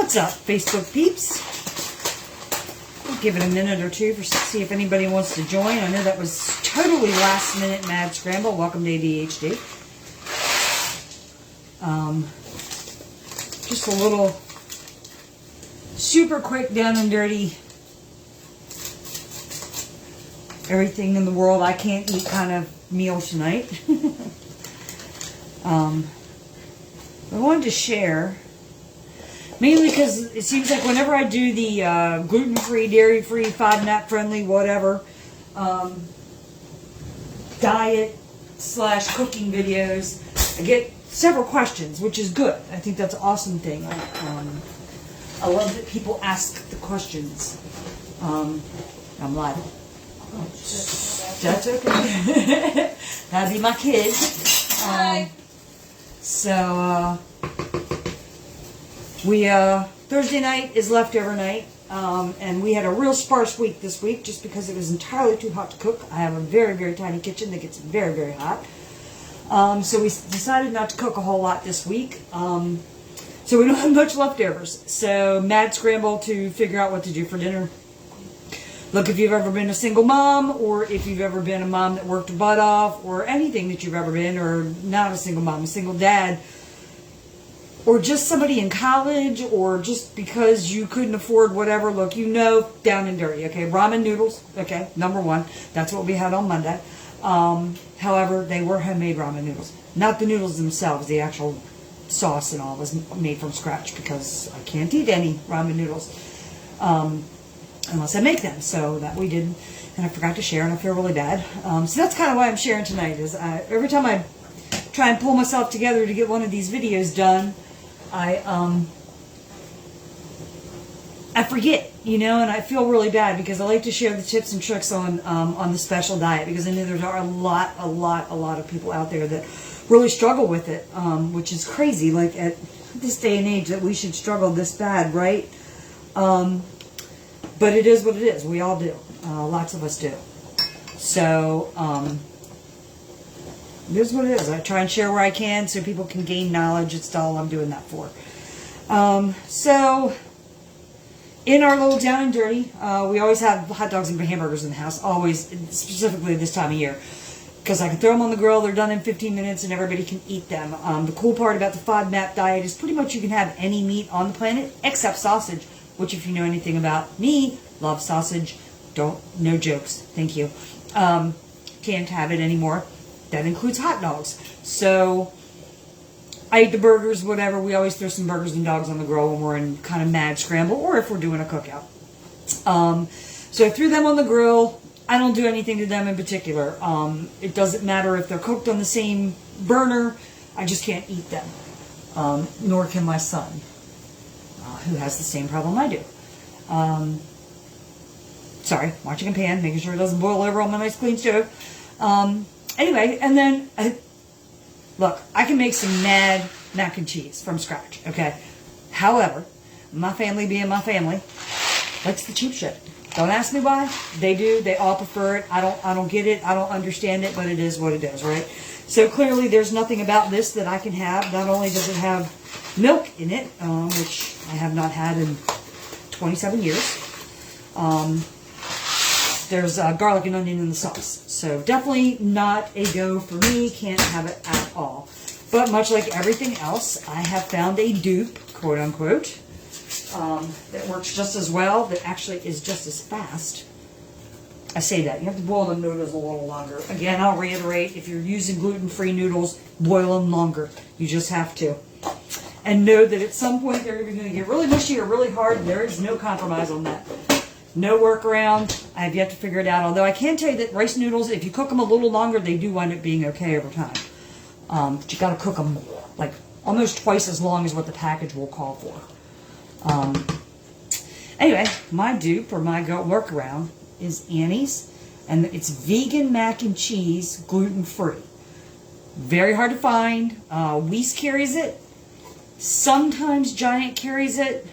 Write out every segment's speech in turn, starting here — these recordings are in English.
What's up, Facebook peeps? I'll give it a minute or two to see if anybody wants to join. I know that was totally last minute mad scramble. Welcome to ADHD. Just a little super quick down and dirty everything in the world I can't eat kind of meal tonight. I wanted to share, mainly because it seems like whenever I do the gluten-free, dairy-free, FODMAP friendly, whatever, diet / cooking videos, I get several questions, which is good. I think that's an awesome thing. I love that people ask the questions. I'm live. That's okay. That'd be my kid. Thursday night is leftover night, and we had a real sparse week this week just because it was entirely too hot to cook. I have a very, very tiny kitchen that gets very, very hot. So we decided not to cook a whole lot this week. So we don't have much leftovers. So mad scramble to figure out what to do for dinner. Look, if you've ever been a single mom, or if you've ever been a mom that worked her butt off, or anything that you've ever been, or not a single mom, a single dad, or just somebody in college, or just because you couldn't afford whatever, look, you know, down and dirty, okay? Ramen noodles, okay, number one. That's what we had on Monday. However, they were homemade ramen noodles. Not the noodles themselves, the actual sauce and all was made from scratch because I can't eat any ramen noodles. Unless I make them, so that we did, and I forgot to share, and I feel really bad. So that's kind of why I'm sharing tonight, is every time I try and pull myself together to get one of these videos done, I forget, you know, and I feel really bad because I like to share the tips and tricks on the special diet, because I know there are a lot of people out there that really struggle with it, which is crazy, like at this day and age that we should struggle this bad, right? But it is what it is. We all do. Lots of us do. So, here's what it is. I try and share where I can so people can gain knowledge. It's all I'm doing that for. So, in our little down and dirty, we always have hot dogs and hamburgers in the house. Always, specifically this time of year. Because I can throw them on the grill. They're done in 15 minutes and everybody can eat them. The cool part about the FODMAP diet is pretty much you can have any meat on the planet except sausage. Which, if you know anything about me, love sausage. No jokes. Thank you. Can't have it anymore. That includes hot dogs. So, I eat the burgers, whatever. We always throw some burgers and dogs on the grill when we're in kind of mad scramble, or if we're doing a cookout. So I threw them on the grill. I don't do anything to them in particular. It doesn't matter if they're cooked on the same burner. I just can't eat them. Nor can my son, who has the same problem I do. Sorry, watching a pan, making sure it doesn't boil over on my nice clean stove. Anyway, and then, look, I can make some mad mac and cheese from scratch, okay? However, my family being my family, likes the cheap shit. Don't ask me why. They do. They all prefer it. I don't get it. I don't understand it, but it is what it is, right? So clearly there's nothing about this that I can have. Not only does it have milk in it, which I have not had in 27 years. There's garlic and onion in the sauce. So definitely not a go for me. Can't have it at all. But much like everything else, I have found a dupe, quote unquote, that works just as well, that actually is just as fast. I say that. You have to boil the noodles a little longer. Again, I'll reiterate, if you're using gluten-free noodles, boil them longer. You just have to. And know that at some point they're either going to get really mushy or really hard. There is no compromise on that. No workaround. I have yet to figure it out. Although I can tell you that rice noodles, if you cook them a little longer, they do wind up being okay over time. But you got to cook them like almost twice as long as what the package will call for. Anyway, my dupe or my workaround is Annie's, and it's vegan mac and cheese, gluten-free. Very hard to find. Weiss carries it. Sometimes Giant carries it.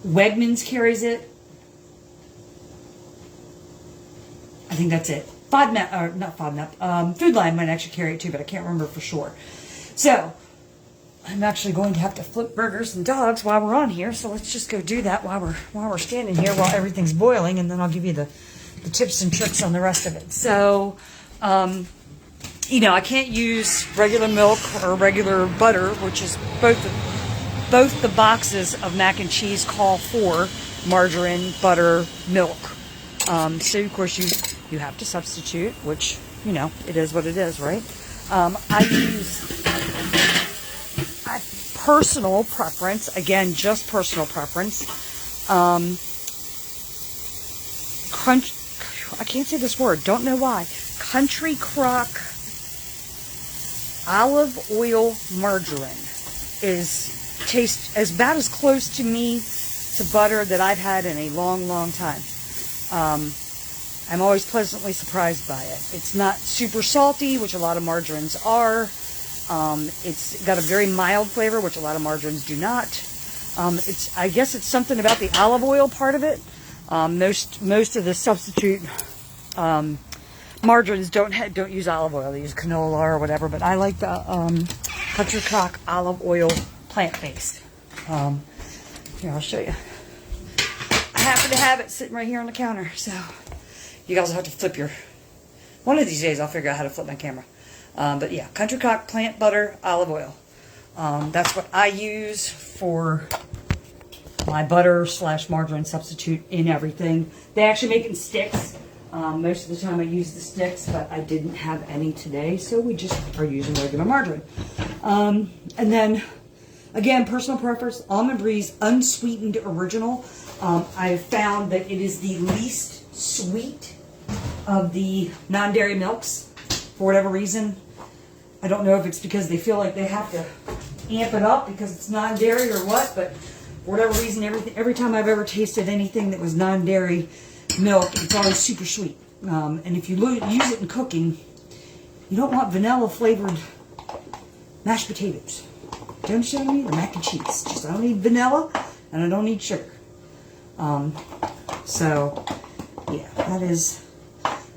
Wegmans carries it. I think that's it. FODMAP, or not FODMAP, Food Line might actually carry it too, but I can't remember for sure. So, I'm actually going to have to flip burgers and dogs while we're on here, so let's just go do that while we're standing here while everything's boiling, and then I'll give you the tips and tricks on the rest of it. So, you know, I can't use regular milk or regular butter, which is both the boxes of mac and cheese call for margarine, butter, milk. So of course you have to substitute, which, you know, it is what it is, right? I use personal preference, again, just personal preference. I can't say this word, don't know why. Country Crock olive oil margarine tastes about as close to me to butter that I've had in a long, long time. I'm always pleasantly surprised by it. It's not super salty, which a lot of margarines are. It's got a very mild flavor, which a lot of margarines do not. I guess it's something about the olive oil part of it. Most of the substitute margarines don't use olive oil. They use canola or whatever. But I like the Country Crock olive oil plant-based. Here, I'll show you. I happen to have it sitting right here on the counter, so you guys will have to flip your... One of these days I'll figure out how to flip my camera. But yeah, Country Crock plant butter olive oil. That's what I use for my butter / margarine substitute in everything. They actually make it in sticks. Most of the time I use the sticks, but I didn't have any today, so we just are using regular margarine. And then, again, personal preference, Almond Breeze Unsweetened Original. I found that it is the least sweet of the non-dairy milks, for whatever reason. I don't know if it's because they feel like they have to amp it up because it's non-dairy or what, but for whatever reason, every time I've ever tasted anything that was non-dairy milk, it's always super sweet. And if you use it in cooking, you don't want vanilla flavored mashed potatoes. Do you understand me? Or mac and cheese. Just I don't need vanilla and I don't need sugar. So yeah,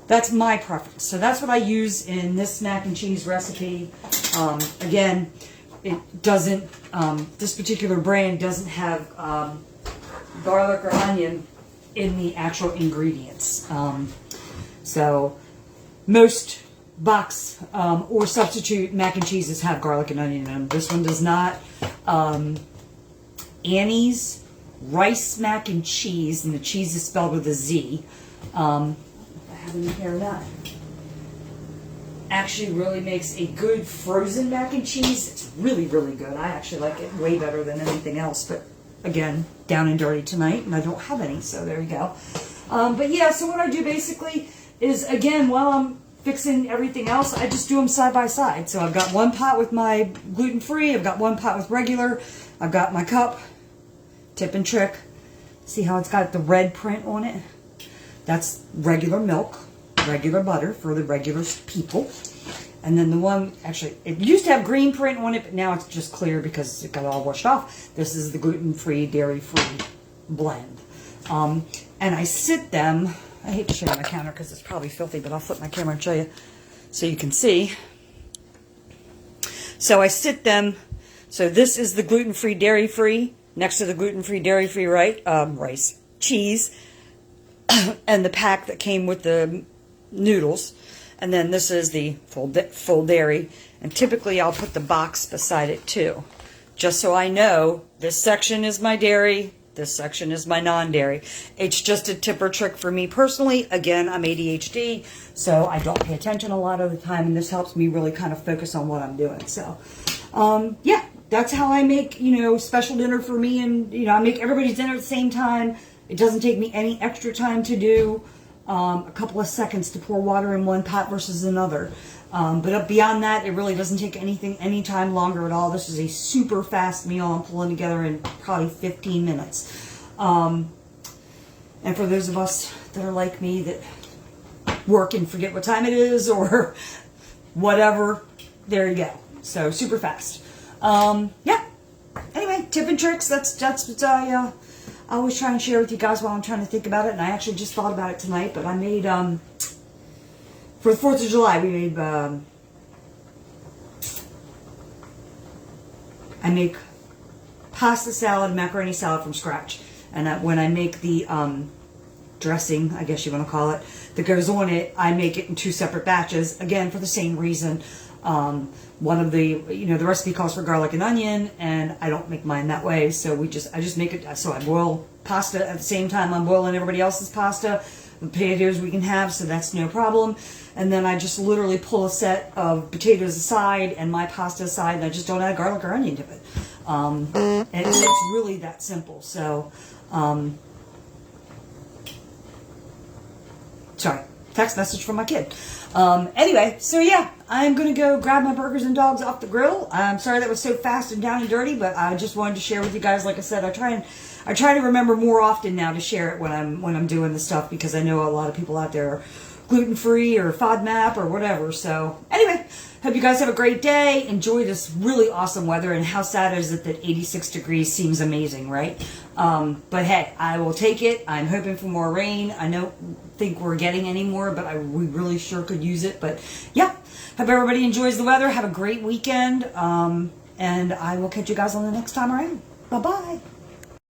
that's my preference. So that's what I use in this mac and cheese recipe. Again, it doesn't, this particular brand doesn't have garlic or onion in the actual ingredients. So most box or substitute mac and cheeses have garlic and onion in them. This one does not. Annie's Rice Mac and Cheese, and the cheese is spelled with a Z. I have any here or not. Actually really makes a good frozen mac and cheese. It's really, really good. I actually like it way better than anything else, but again, down and dirty tonight, and I don't have any, so there you go. But yeah, so what I do basically is, again, while I'm fixing everything else, I just do them side by side. So I've got one pot with my gluten-free, I've got one pot with regular, I've got my cup. Tip and trick, see how it's got the red print on it? That's regular milk, regular butter for the regular people. And then the one, actually, it used to have green print on it, but now it's just clear because it got all washed off. This is the gluten-free, dairy-free blend. And I sit them, I hate to show you my counter because it's probably filthy, but I'll flip my camera and show you so you can see. So I sit them, so this is the gluten-free, dairy-free, next to the gluten-free, dairy-free rice, cheese, and the pack that came with the noodles. And then this is the full dairy. And typically I'll put the box beside it too, just so I know this section is my dairy, this section is my non-dairy. It's just a tip or trick for me personally. Again, I'm ADHD, so I don't pay attention a lot of the time, and this helps me really kind of focus on what I'm doing. So, yeah, that's how I make, you know, special dinner for me, and, you know, I make everybody's dinner at the same time. It doesn't take me any extra time to do. A couple of seconds to pour water in one pot versus another. But beyond that, it really doesn't take any time longer at all. This is a super fast meal I'm pulling together in probably 15 minutes. And for those of us that are like me that work and forget what time it is or whatever, there you go. So super fast. Yeah. Anyway, tip and tricks. That's what I always try and share with you guys while I'm trying to think about it. And I actually just thought about it tonight, but I made, for the 4th of July, we made I make pasta salad, macaroni salad from scratch. And when I make the dressing, I guess you want to call it, that goes on it, I make it in 2 separate batches, again, for the same reason. One of the, the recipe calls for garlic and onion, and I don't make mine that way, so I just make it, so I boil pasta at the same time I'm boiling everybody else's pasta, the potatoes we can have, so that's no problem. And then I just literally pull a set of potatoes aside and my pasta aside, and I just don't add garlic or onion to it. And it's really that simple. So, sorry, text message from my kid. Anyway, so yeah, I'm going to go grab my burgers and dogs off the grill. I'm sorry that was so fast and down and dirty, but I just wanted to share with you guys. Like I said, I try to remember more often now to share it when I'm doing this stuff, because I know a lot of people out there are gluten-free or FODMAP or whatever. So anyway, hope you guys have a great day. Enjoy this really awesome weather, and how sad is it that 86 degrees seems amazing, right? But hey, I will take it. I'm hoping for more rain. I don't think we're getting any more, but we really sure could use it. But yeah, hope everybody enjoys the weather. Have a great weekend. And I will catch you guys on the next time around. Bye-bye.